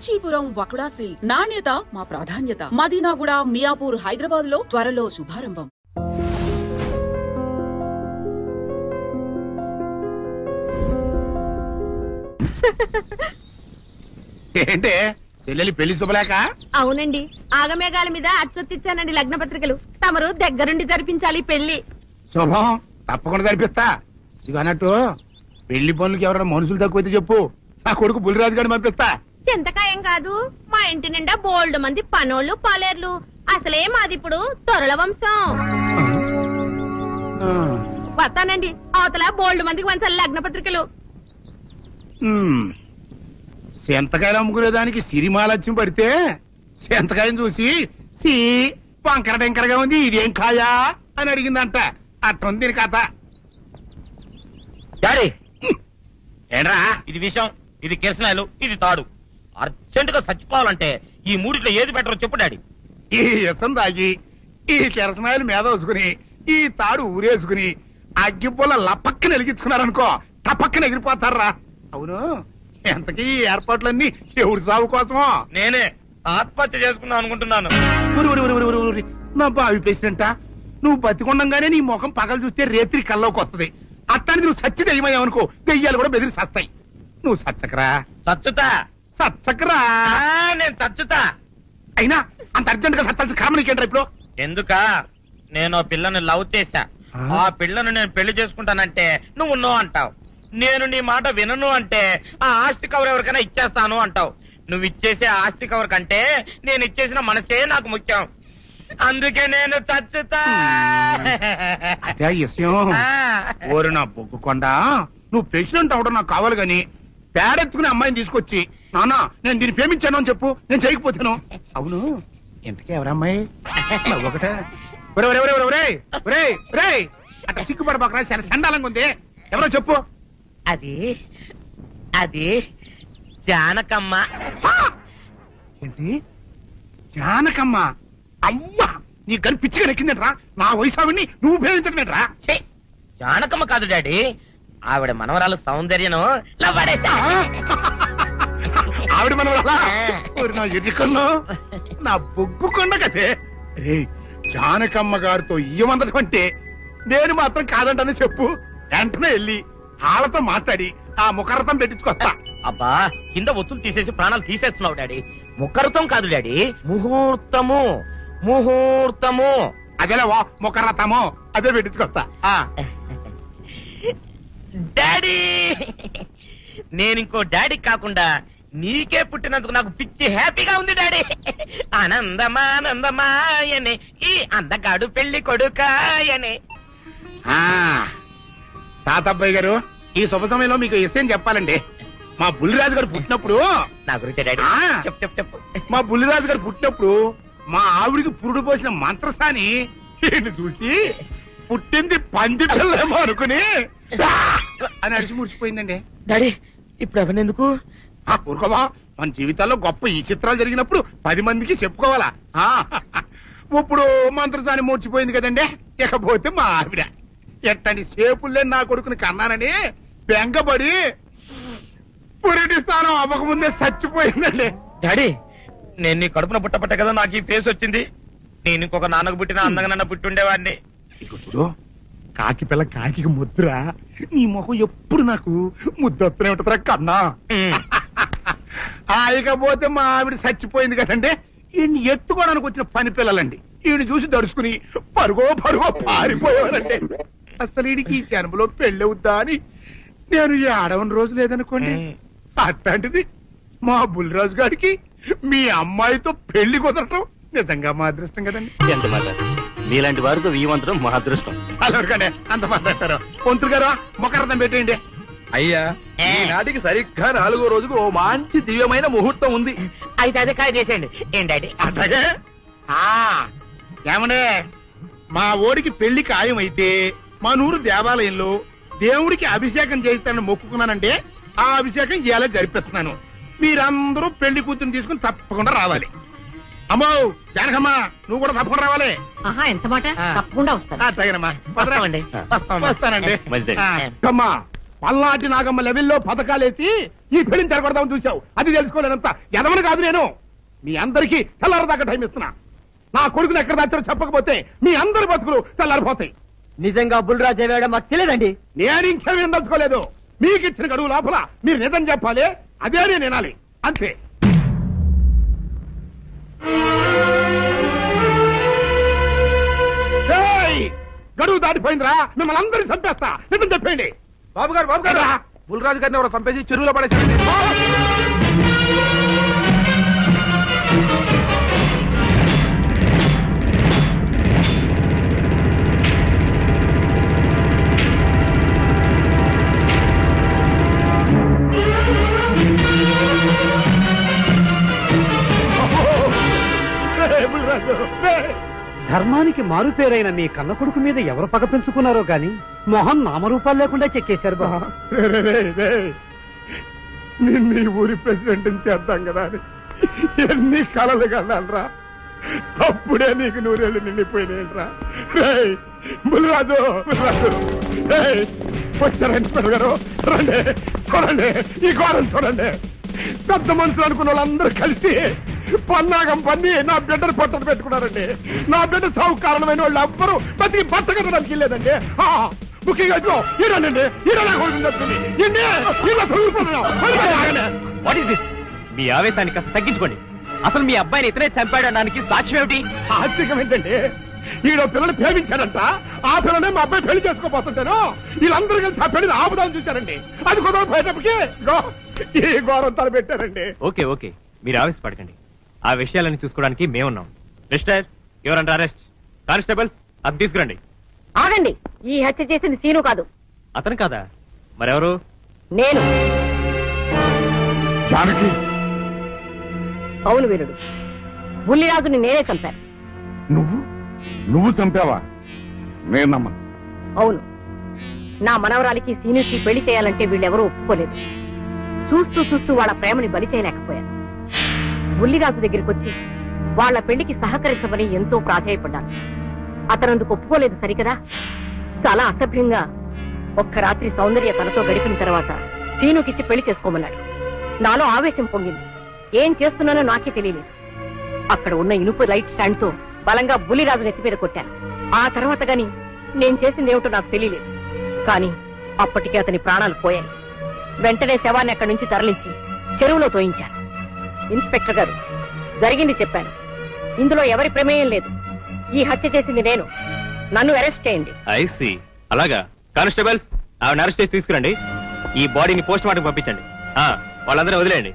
Kanchipuram వకుడా silks నాణ్యత మా ప్రాధాన్యత. మదీనాగూడ, మియాపూర్, హైదరాబాద్ లో త్వరలో శుభారంభం. ఏంటే చెల్లెలి పెళ్లి శుభలేక? అవునండి, ఆగమేఘాల మీద అచ్చొత్తిచ్చానండి లగ్న పత్రికలు. తమరు దగ్గరుండి జరిపించాలి పెళ్లి. శుభం, తప్పకుండా జరిపిస్తా. ఇక అన్నట్టు పెళ్లి పనులకి ఎవరైనా మనుషులు తక్కువైతే చెప్పు, నా కొడుకు బుల్లిరాజు గారిని పంపిస్తా. చింతకాయం కాదు, మా ఇంటి నిండా బోల్డ్ మంది పనోళ్ళు పాలేర్లు. అసలే మాది ఇప్పుడు తొరల వంశం. వస్తానండి, అవతల బోల్డ్ మందికి వంచాలి లగ్న పత్రికలు. సెంతకాయలు అమ్ముకునేదానికి సిరిమాలత్యం పడితే సెంతకాయని చూసి సి వంకర టెంకరగా ఉంది, ఇదేం కాయా అని అడిగిందంట. అట్టుంది దీని కథ. డాడీ ఏంట్రా ఇది విషయం, ఇది కిరసనాయలు, ఇది తాడు. అర్జెంట్ గా చచ్చిపోవాలంటే ఈ మూడిట్లో ఏది బెటర్ చెప్పు డాడీ. ఈ ఇసం తాగి ఈ కిరసనాయలు మీద వేసుకుని ఈ తాడు ఊరేసుకుని అగ్గిపూల లపక్కన వెలిగించుకున్నారనుకో, టపక్కన ఎగిరిపోతారా. అవును, ఎంతకీ ఈ ఏర్పాట్లన్నీ ఎవరి సాగు కోసమో? నేనే ఆత్మహత్య చేసుకుందాం అనుకుంటున్నాను. నా బావి పేసినంట, నువ్వు బతికొండంగానే నీ ముఖం పగలు చూస్తే రేత్రి కల్లోకి వస్తుంది. అట్టానికి నువ్వు సచ్చి దెయ్యమయ్యావనుకో, దెయ్యాలు కూడా బెదిరి సస్తాయి. నువ్వు సచ్చకరా. చచ్చుతా సచ్చకరా. నేను చచ్చుతా. అయినా అంత అర్జెంట్ గా సత్తాల్సిన కారణం నీకేంట్రా ఇప్పుడు? ఎందుక నేను ఆ పిల్లని లవ్ చేశా. ఆ పిల్లను నేను పెళ్లి చేసుకుంటానంటే నువ్వు నో అంటావు. నేను నీ మాట వినను అంటే ఆ ఆస్తి కవర్ ఎవరికైనా ఇచ్చేస్తాను అంటావు. నువ్వు ఇచ్చేసే ఆస్తి కవర్ కంటే నేను ఇచ్చేసిన మనసే నాకు ముఖ్యం. అందుకే నేను చచ్చుతా. అదే విషయం. ఓరు నా బొగ్గుకొండ, నువ్వు ప్రెసిడెంట్ అవడం నాకు కావాలి గాని పేడెత్తుకునే అమ్మాయిని తీసుకొచ్చి నానా నేను దీన్ని ప్రేమించాను అని చెప్పు, నేను చేయకపోతాను. అవును, ఎంతకే ఎవరమ్మాయి? ఒకటే అట్లా సిగ్గుపడబాకరా, చాలా సండాలంగా ఉంది. ఎవరో చెప్పు. అది అది జానకమ్మ. ఏంటి జానకమ్మ? అమ్మా, నీ గని పిచ్చిగా నెక్కిందంట్రా. నా వయసావిని నువ్వు ప్రేమించడమేట్రా? జానకమ్మ కాదు డాడీ, ఆవిడ మనవరాలు సౌందర్యను ఆవిడ మనవరాలా? నా ఎదుకల్లో నా బొగ్గుకొండ కదే. రే, జానకమ్మ గారితో ఇయ్యమందడం అంటే నేను మాత్రం కాదంటని చెప్పు. వెంటనే వెళ్ళి వాళ్ళతో మాట్లాడి ఆ ముఖరథం పెట్టించుకొస్తా. అబ్బా, కింద ఒత్తులు తీసేసి ప్రాణాలు తీసేస్తున్నావు డాడీ. ముఖరథం కాదు డాడీ, ముహూర్తము. ముహూర్తము అదేలా ముఖరథము, అదే పెట్టించుకొస్తా. డాడీ, నేను ఇంకో డాడీ కాకుండా నీకే పుట్టినందుకు నాకు పిచ్చి హ్యాపీగా ఉంది డాడీ. ఆనందమానందమాయనే ఈ అందగాడు పెళ్లి కొడుకాయనే. తాతబ్బాయి గారు, ఈ శుభ సమయంలో మీకు విషయం చెప్పాలండి. మా బుల్లిరాజు గారు పుట్టినప్పుడు నా గురించి డాడీ చెప్పు చెప్పు. మా బుల్లిరాజు గారు పుట్టినప్పుడు మా ఆవిడికి పురుడు పోసిన మంత్రసాని చూసి పుట్టింది పంది పిల్లేమో అనుకుని అని అడిచి ముడిచిపోయిందండి. డాడీ ఇప్పుడు ఎవరినెందుకు? ఊరుకోవా, మన జీవితాల్లో గొప్ప ఈ చిత్రాలు జరిగినప్పుడు 10 మందికి చెప్పుకోవాలా. ఇప్పుడు మంత్రసాని మూర్చిపోయింది కదండి. ఇకపోతే మా ఆవిడ ఎట్టండి సేపుల్లే నా కొడుకుని కన్నానని బెంగపడి పురిటి స్థానం అవ్వకముందే చచ్చిపోయిందండి. డాడీ, నేను నీ కడుపున పుట్టపట్ట కదా నాకు ఈ ఫేస్ వచ్చింది. నేను ఇంకొక నాన్నకు పుట్టిన అందంగా నన్ను పుట్టుండేవాడిని. ఇక చూడు, కాకి పిల్ల కాకి ముద్దురా. నీ మొహం ఎప్పుడు నాకు ముద్దొత్తనే ఉంటుందిరా కన్నా. ఇకపోతే మా ఆవిడ చచ్చిపోయింది కదండి. ఈయన్ని ఎత్తుకోవడానికి వచ్చిన పని పిల్లలండి. ఈయన చూసి దడుచుకుని పరుగో పారిపోయేవారండి. అసలు ఈడికి ఈ జన్మలో పెళ్ళవుద్దా అని నేను ఆడవని రోజు లేదనుకోండి. అట్లాంటిది మా బుల్లిరాజు గారికి మీ అమ్మాయితో పెళ్లి కుదరటం నిజంగా మా అదృష్టం కదండి. ఎంత మాట, మీలాంటి వారితో వీయమంతరం మా అదృష్టం. అలాగే అంత మాట్లాడతారు. పొంతులు గారు మొకరథం పెట్టేయండి. అయ్యా, ఈనాటికి సరిగ్గా 4వ రోజుకు ఓ మంచి దివ్యమైన ముహూర్తం ఉంది. అయితే అదే కాయ చేసేయండి. ఏంటండి అట్లాగే? ఏమనే, మా ఓడికి పెళ్లి ఖాయమైతే మా నూరు దేవాలయంలో దేవుడికి అభిషేకం చేయిస్తానని మొక్కుకున్నానంటే ఆ అభిషేకం ఇలా జరిపిస్తున్నాను. మీరందరూ పెళ్లి కూతురు తీసుకుని తప్పకుండా రావాలి. అమ్మో జానకమ్మ, నువ్వు కూడా తప్పకుండా రావాలి. ఎంత మాట, తప్పకుండా వస్తాను. తగినమ్మా, వస్తానండి. మంచిది. అమ్మా, పల్నాటి నాగమ్మ లెవెల్లో పథకాలేసి ఈ పెళ్లిని తెరగొడదామని చూసావు. అది తెలుసుకోలేనంత ఎదవని కాదు నేను. మీ అందరికీ తెల్లారదాకా టైం ఇస్తున్నా. నా కొడుకుని ఎక్కడ దాచారో చెప్పకపోతే మీ అందరి బతుకులు తెల్లారిపోతాయి. నిజంగా బుల్రాజు అయ్యాడో మాకు తెలియదండి. నేను ఇంకేమీ దలుచుకోలేదు. మీకు ఇచ్చిన గడువు లోపల మీరు నిజం చెప్పాలి, అదే నేను వినాలి, అంతే. గడువు దాటిపోయిందిరా, మిమ్మల్ని అందరినీ చంపేస్తా. నిజం చెప్పండి. బాబు గారు బుల్రాజు గారిని ఎవరో చంపేసి చెరువులో పడేసాడు. ధర్మానికి మారుపేరైన మీ కన్న కొడుకు మీద ఎవరు పగ పెంచుకున్నారో గాని మొహం నామరూపాలు లేకుండా చెక్కేశారు బా. నిన్ను ఈ ఊరి ప్రెసిడెంట్ చేద్దాం కదా అని ఎన్ని కలలు కన్నారా. అప్పుడే నీకు నూరేళ్ళు నిండిపోయినాయిరా. బుల్రాజు వచ్చారండి గారు, రండి చూడండి, ఈ ఘోరం చూడండి. పెద్ద మనుషులు అనుకున్న వాళ్ళందరూ కలిసి పన్నాగం పన్ని నా బిడ్డను పట్టను పెట్టుకున్నారండి. నా బిడ్డ సాగు కారణమైన వాళ్ళు ఎవ్వరూ బతికి బట్ట కట్టడానికి లేదండి. ముఖ్యంగా ఈడనండి, ఈడలా కొడుతుంది. మీ ఆవేశాన్ని కాస్త తగ్గించుకోండి. అసలు మీ అబ్బాయిని ఇతనే చంపాడడానికి సాక్ష్యం ఏమిటి? ఆశ్చర్యం ఏంటండి, ఈడో పిల్లలు ప్రేమించాడంట. ఆ పిల్లనే మా అబ్బాయి పెళ్లి చేసుకోపోతుంటాను. వీళ్ళందరూ కలిసి ఆ పెళ్లిని ఆపుదామని చూశారండి. అది కుదర పోయేటప్పటికి ఈ ఘోరం తలపెట్టారండి. ఓకే ఓకే, మీరు ఆవేశపడకండి. ఆ విషయాలను చూసుకోవడానికి మేమున్నాం. Mister, your under arrest. Constables, అది తీసుకురండి. ఆగండి, ఈ హత్య చేసింది సీను కాదు. అతను కాదా? మరెవరు? నేను. జానకి, అవును వీరుడు, బుల్లిరాజుని నేనే చంపాను. నువ్వు చంపావా? నేను నమ్మను. అవును, నా మనవరాలికి సీనుకి పెళ్లి చేయాలంటే వీళ్ళెవరూ ఒప్పుకోలేదు. చూస్తూ చూస్తూ వాళ్ళ ప్రేమని బలి చేయలేకపోయాను. బుల్లిరాజు దగ్గరికి వచ్చి వాళ్ళ పెళ్లికి సహకరించమని ఎంతో ప్రాధాయపడ్డాను. అతనందుకు ఒప్పుకోలేదు సరికదా. చాలా అసభ్యంగా ఒక్క రాత్రి సౌందర్య తనతో గడిపిన తర్వాత సీనుకిచ్చి పెళ్లి చేసుకోమన్నాడు. నాలో ఆవేశం పొంగింది. ఏం చేస్తున్నానో నాకే తెలియలేదు. అక్కడ ఉన్న ఇనుపు లైట్ స్టాండ్ తో బలంగా బుల్లిరాజు నెత్తి మీద కొట్టాను. ఆ తర్వాత గాని నేను చేసిందేమిటో నాకు తెలియలేదు. కానీ అప్పటికే అతని ప్రాణాలు పోయాయి. వెంటనే శవాన్ని అక్కడి నుంచి తరలించి చెరువులో తోయించాను. ఇన్స్పెక్టర్ గారు, జరిగింది చెప్పాను. ఇందులో ఎవరి ప్రమేయం లేదు. ఈ హత్య చేసింది నేను. నన్ను అరెస్ట్ చేయండి. I see. అలాగా. కానిస్టేబుల్స్, ఆవిడ అరెస్ట్ చేసి తీసుకురండి. ఈ బాడీని పోస్ట్ మార్టం పంపించండి. వాళ్ళందరూ వదిలేయండి.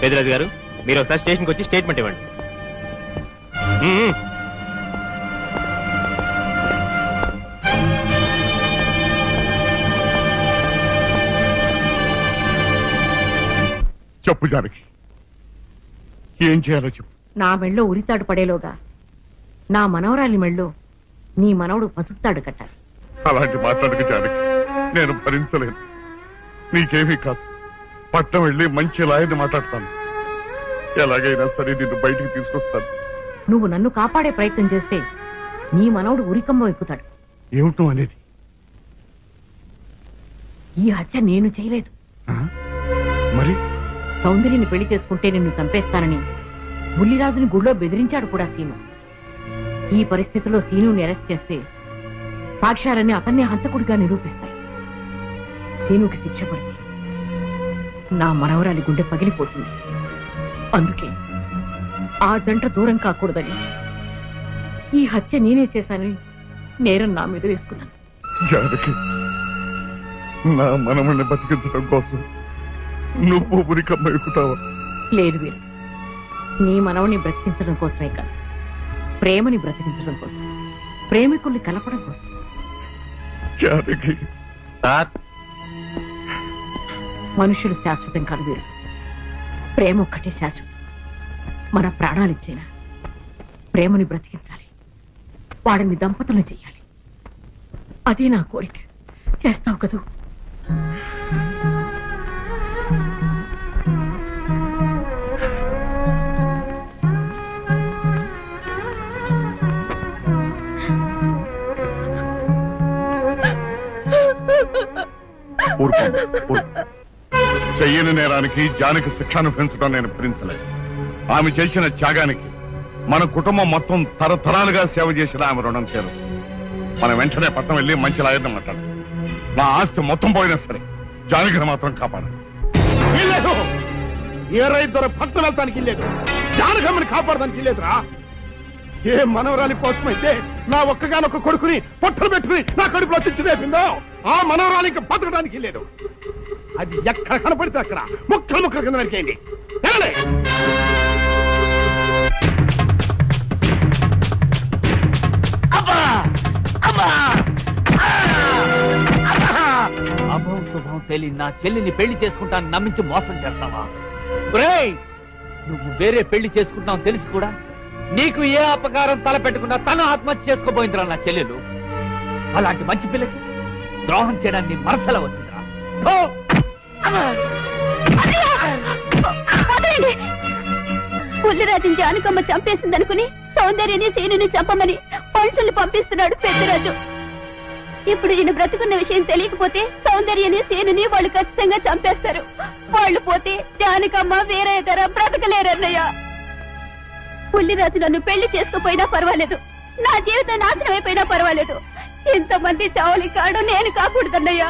పెద్దరాజు గారు, మీరు ఒకసారి స్టేషన్కి వచ్చి స్టేట్మెంట్ ఇవ్వండి. చెప్పు జానకి, ఏం చేయాలో చెప్పు. నా మెళ్ళో ఉరితాడు పడేలోగా నా మనవరాలి మెళ్ళో నీ మనవడు పసుపుతాడు కట్టాలి. అలాంటి మాట్లాడక జానకి, నేను భరించలేను. నీకేమీ కాదు, పట్నం వెళ్ళి మంచి లాయర్ని మాట్లాడతాను. ఎలాగైనా సరే నిన్ను బయటికి తీసుకొస్తాను. నువ్వు నన్ను కాపాడే ప్రయత్నం చేస్తే నీ మనవడు ఉరికంబం ఎక్కుతాడు. ఏమిటో అనేది? ఈ హత్య నేను చేయలేదు. మరి సౌందర్యని పెళ్లి చేసుకుంటే నిన్ను చంపేస్తానని బుల్లిరాజుని గుడిలో బెదిరించాడు కూడా సీను. ఈ పరిస్థితిలో సీనుని అరెస్ట్ చేస్తే సాక్ష్యాలన్నీ అతన్నే హంతకుడిగా నిరూపిస్తాయి. సీనుకి శిక్ష పడితే నా మనవరాలి గుండె పగిలిపోతుంది. అందుకే ఆ జంట దూరం కాకూడదని ఈ హత్య నేనే చేశానని నేరం నా మీద వేసుకున్నాను. జానకి, నా మనమని బతికించడం కోసం నువ్వు ఉరికమ్మ ఎక్కుతావా? లేదు వీరు, నీ మనవని బ్రతికించడం కోసమే కాదు, ప్రేమని బ్రతికించడం కోసం, ప్రేమికుల్ని కలపడం కోసం. జానకి సార్, మనుషులు శాశ్వతం కాదు వీరు, ప్రేమ ఒక్కటే శాశ్వతం. మన ప్రాణాలిచ్చైనా ప్రేమని బ్రతికించాలి, వాడిని దంపతులు చెయ్యాలి. అదే నా కోరిక. చేస్తావు కదూ? చెయ్యని నేరానికి జానకి శిక్ష అనుభవించడం నేను భరించలేదు. ఆమె చేసిన త్యాగానికి మన కుటుంబం మొత్తం తరతరాలుగా సేవ చేసిన ఆమె రుణం చేరు. మనం వెంటనే పట్టణం వెళ్ళి మంచి లాయర్ని మాట్లాడు. నా ఆస్తి మొత్తం పోయినా సరే జానకిని మాత్రం కాపాడాలి. ఏ రైతు పట్టణం వెళ్తానికి లేదు, జానకమ్మని కాపాడడానికి లేదురా. ఏ మనవరాలి కోసమైతే నా ఒక్కగానొక్క కొడుకుని పొట్టలు పెట్టుకుని నా కడుపులో చిచ్చు రేపిందో ఆ మనవరాలి ఇంకా బతకడానికి లేదు. అది ఎక్కడ కనపడితే అక్కడ ముక్కలు ముక్కలు కింద నరికేయండి. అభం శుభం తెలియని నా చెల్లిని పెళ్లి చేసుకుంటాను నమ్మించి మోసం చేస్తావా? నువ్వు వేరే పెళ్లి చేసుకుంటావు తెలిసి కూడా నీకు ఏ అపకారం తలపెట్టకుండా తను ఆత్మహత్య చేసుకోబోయిందిరా నా చెల్లెలు. అలాంటి మంచి పిల్లకి ద్రోహం చేయడానికి మనసల వచ్చిందిరా. పుల్లిరాజుని జానకమ్మ చంపేసిందనుకుని సౌందర్యని సీనుని చంపమని మనుషుల్ని పంపిస్తున్నాడు పెద్దరాజు. ఇప్పుడు ఈయన బ్రతుకున్న విషయం తెలియకపోతే సౌందర్యని సీనుని వాళ్ళు ఖచ్చితంగా చంపేస్తారు. వాళ్ళు పోతే జానకమ్మ వేరే ధర బ్రతకలేరన్నయ్య. పుల్లిరాజు నన్ను పెళ్లి చేసుకోపోయినా పర్వాలేదు, నా జీవితం నాశనం అయిపోయినా పర్వాలేదు. ఇంతమంది చావలి కాడు నేను కాకూడదన్నయ్యా.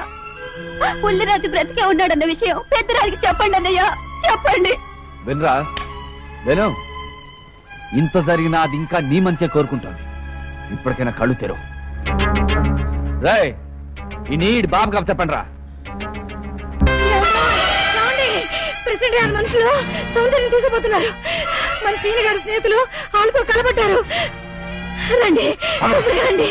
పుల్లిరాజు బ్రతికే ఉన్నాడన్న విషయం పెద్దరాజుకి చెప్పండి అన్నయ్యా, చెప్పండి. వినరా విను, ఇంత జరిగినా అది ఇంకా నీ మంచే కోరుకుంటాను. ఇప్పటికైనా కళ్ళు తెరవు. రాయ్ ఈ నీడ్ బాబు కప్ చెప్పండి రా. ప్రెసిడెంట్ గారి మనుషులు సౌందర్యం తీసుకుపోతున్నారు. మన సీని గారి స్నేహితులు వాళ్ళతో కలబడ్డారు. రండి రండి.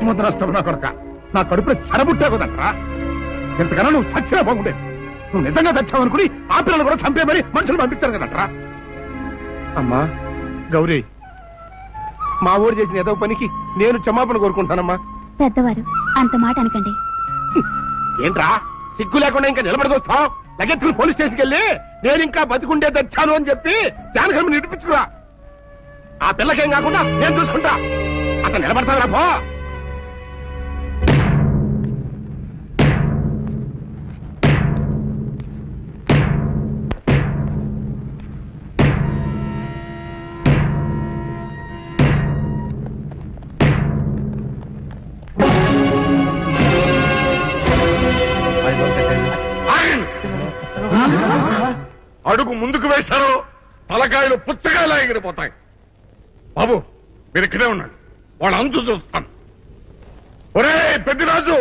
ముద్రస్తావు నా కొడక, నా కడుపులో చెరబుట్టే కదట్రా. ఇంతకన్నా నువ్వు చచ్చినా బాగుండేది. నువ్వు నిజంగా చచ్చావనుకుని ఆ పిల్లలు కూడా చంపే మరి మనుషులు పంపించారు కదట్రా. అమ్మా గౌరీ, మా ఊరు చేసిన ఏదో పనికి నేను క్షమాపణ కోరుకుంటానమ్మా. పెద్దవారు అంత మాట అనకండి. ఏంట్రా సిగ్గు లేకుండా ఇంకా నిలబడదొస్తావు? లగెత్తుకుని పోలీస్ స్టేషన్కి వెళ్ళి నేను ఇంకా బతికుండే తెచ్చాను అని చెప్పి జానకమ్మ నిడిపించుకురా. ఆ పిల్లకేం కాకుండా నేను చూసుకుంటా. అతను నిలబడతావురా పో. అడుగు ముందుకు వేశారో తలకాయలు పుచ్చకాయలా ఎగిరిపోతాయి. బాబు మీరు ఇక్కడే ఉన్నాడు, వాళ్ళ అంతు చూస్తాను. ఒరే పెద్దిరాజు,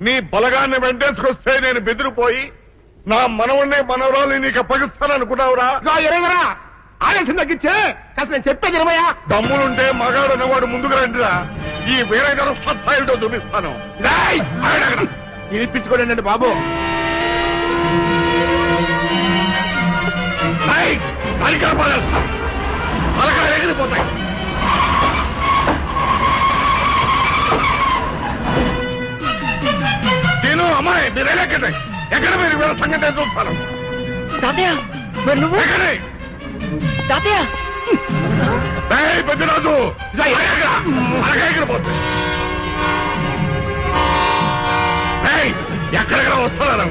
నీ బలగాన్ని వెంటేసుకొస్తే నేను బెదిరిపోయి నా మనవన్నే మనవరాలు నీకు అప్పగిస్తాననుకున్నావురా? ఎరగరా ఆవేశం తగ్గించే కాస్త నేను చెప్పేది ఇరవయా. దమ్ములుంటే మగాడు అనేవాడు ముందుకు రండిరా. ఈ వీరగారు సత్తాయుడో చూపిస్తాను. ఇప్పించుకోండి బాబు. ఎగిరిపోతాయి. నేను అమ్మాయి మీరు ఎక్కడ ఎక్కడ మీరు వీళ్ళ సంగతి చూస్తాను. పెద్దరాజు ఎగిరిపోతుంది. ఎక్కడెక్కడ వస్తున్నారు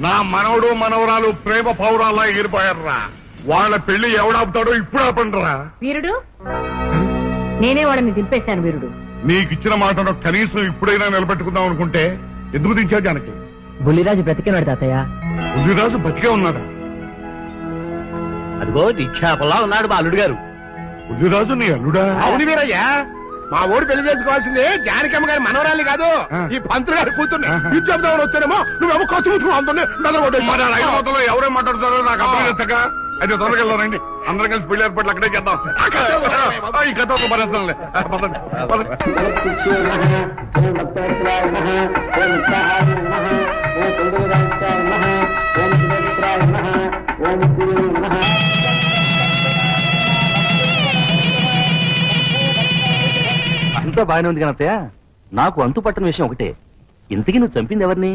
నా మనవడు మనవరాలు ప్రేమ పౌరాల్లా ఎగిరిపోయారా. వాళ్ళ పెళ్లి ఎవడాపుతాడో ఇప్పుడు ఆపండిరా. వీరుడు నేనే వాడిని దింపేశాను. వీరుడు నీకిచ్చిన మాటను కనీసం ఇప్పుడైనా నిలబెట్టుకుందాం అనుకుంటే ఎందుకు దించావు జానకి? బుల్లిరాజు బ్రతికినాడు తాతయ్య. బుల్లిరాజు బతికే ఉన్నాడా? అదిగో నిక్షేపంలా ఉన్నాడు మా అల్లుడు గారు. బుల్లిరాజు నీ అల్లుడా? అవును వీరయ్యా, మా ఊరు పెళ్లి చేసుకోవాల్సింది జానకమ్మ గారి మనవరాలి కాదు, ఈ పంతులు గారి కూతుర్ని. విద్యార్థి వచ్చానేమో నువ్వేమో ఖర్చు ఎవరేం మాట్లాడుతారో నాకు అర్థం చేస్తాక అయితే త్వరగా వెళ్ళారండి. అందరం కలిసి పెళ్లి ఏర్పాట్లు అక్కడే చేద్దాం. ఈ కథ భరేస్తానులే. అంతా బాగానే ఉంది కనత్తయ్య. నాకు అంతు పట్టని విషయం ఒకటే, ఇంతకీ నువ్వు చంపింది ఎవరిని?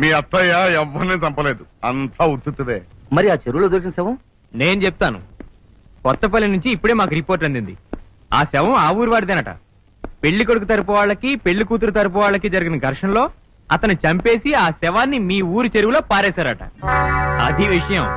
మీ అత్తయ్య ఎవరిని చంపలేదు, అంతా ఉత్తుదే. మరి ఆ చెరువులో దొరికిన శవం? నేను చెప్తాను. కొత్తపల్లి నుంచి ఇప్పుడే మాకు రిపోర్ట్ అందింది. ఆ శవం ఆ ఊరు వాడిదేనట. పెళ్లి కొడుకు తరపు వాళ్ళకి పెళ్లి కూతురు తరపు వాళ్ళకి జరిగిన ఘర్షణలో అతను చంపేసి ఆ శవాన్ని మీ ఊరి చెరువులో పారేశారట. అది విషయం.